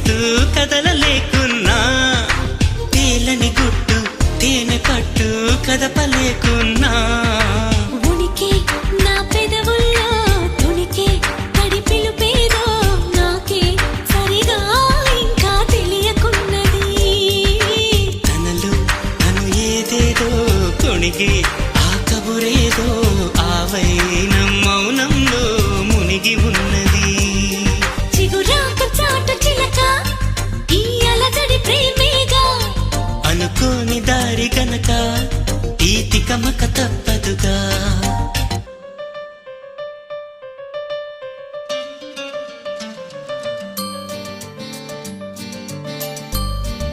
చేస్తూ కదలలేకున్నా, తేలని గుట్టు తేనె పట్టు కదపలేకున్నా, ఉనికి నా పెదవుల్లో తుణికే తడి పిలుపేదో నాకే సరిగా ఇంకా తెలియకున్నది. తనలు తను ఏదేదో కొణిగి ఆ కబురేదో ఆవైనం మౌనంలో మునిగి ఉన్నది. చిగురాకు చాటు చిలక ఈ అలజడి ప్రేమేగా, అనుకోని దారి గనక ఈ తికమక తప్పదుగా.